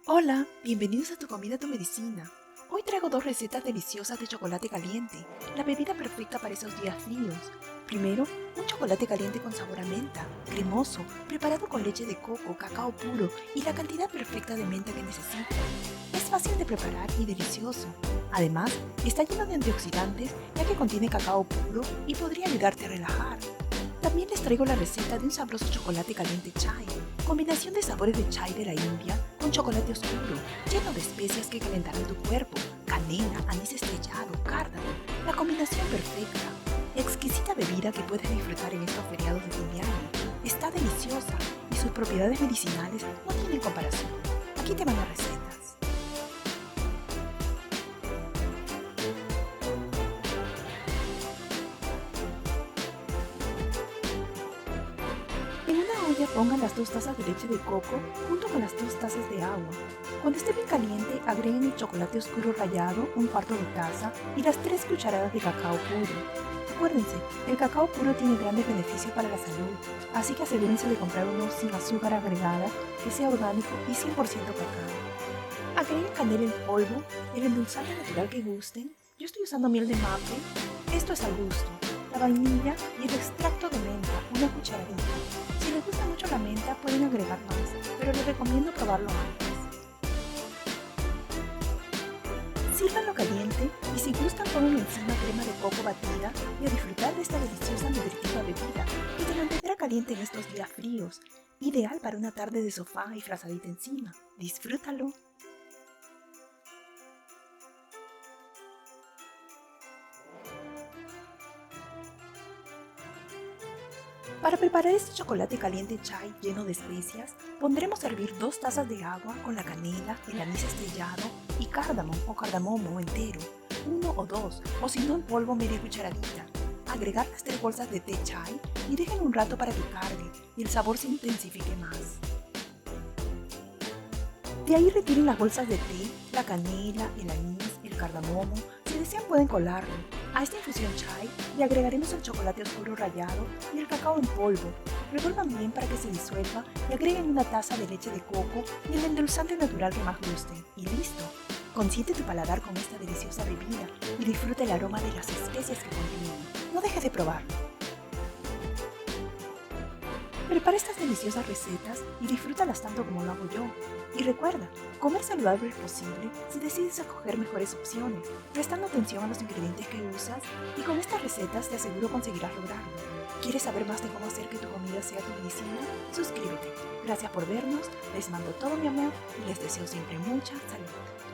Hola, bienvenidos a Tu Comida, Tu Medicina. Hoy traigo dos recetas deliciosas de chocolate caliente, la bebida perfecta para esos días fríos. Primero, un chocolate caliente con sabor a menta, cremoso, preparado con leche de coco, cacao puro y la cantidad perfecta de menta que necesitas. Es fácil de preparar y delicioso. Además, está lleno de antioxidantes ya que contiene cacao puro y podría ayudarte a relajar. También les traigo la receta de un sabroso chocolate caliente chai, combinación de sabores de chai de la India con chocolate oscuro, lleno de especias que calentarán tu cuerpo, canela, anís estrellado, cárdamo, la combinación perfecta. Exquisita bebida que puedes disfrutar en estos feriados de fin de año. Está deliciosa y sus propiedades medicinales no tienen comparación. Aquí te van las recetas. En una olla pongan las 2 tazas de leche de coco junto con las 2 tazas de agua. Cuando esté bien caliente, agreguen el chocolate oscuro rallado, un cuarto de taza, y las 3 cucharadas de cacao puro. Acuérdense, el cacao puro tiene grandes beneficios para la salud, así que asegúrense de comprar uno sin azúcar agregada, que sea orgánico y 100% cacao. Agreguen canela en polvo, el endulzante natural que gusten. Yo estoy usando miel de maple, esto es al gusto, la vainilla y el extracto de menta, una cucharadita. Si les gusta mucho la menta pueden agregar más, pero les recomiendo probarlo antes. Sírvanlo caliente y si gustan pongan encima crema de coco batida y a disfrutar de esta deliciosa nutritiva bebida que te mantendrá caliente en estos días fríos, ideal para una tarde de sofá y frazadita encima. Disfrútalo. Para preparar este chocolate caliente chai lleno de especias, pondremos a hervir 2 tazas de agua con la canela, el anís estrellado y cárdamo o cardamomo entero, uno o dos, o si no en polvo media cucharadita. Agregar las 3 bolsas de té chai y dejen un rato para que cargue y el sabor se intensifique más. De ahí retiren las bolsas de té, la canela, el anís, el cardamomo. Si desean pueden colarlo. A esta infusión chai le agregaremos el chocolate oscuro rallado y el cacao en polvo. Revuelvan bien para que se disuelva y agreguen una taza de leche de coco y el endulzante natural que más gusten. Y listo. Consiente tu paladar con esta deliciosa bebida y disfruta el aroma de las especias que contiene. No dejes de probarlo. Prepara estas deliciosas recetas y disfrútalas tanto como lo hago yo. Y recuerda, comer saludable es posible si decides escoger mejores opciones, prestando atención a los ingredientes que usas, y con estas recetas te aseguro conseguirás lograrlo. ¿Quieres saber más de cómo hacer que tu comida sea tu medicina? Suscríbete. Gracias por vernos, les mando todo mi amor y les deseo siempre mucha salud.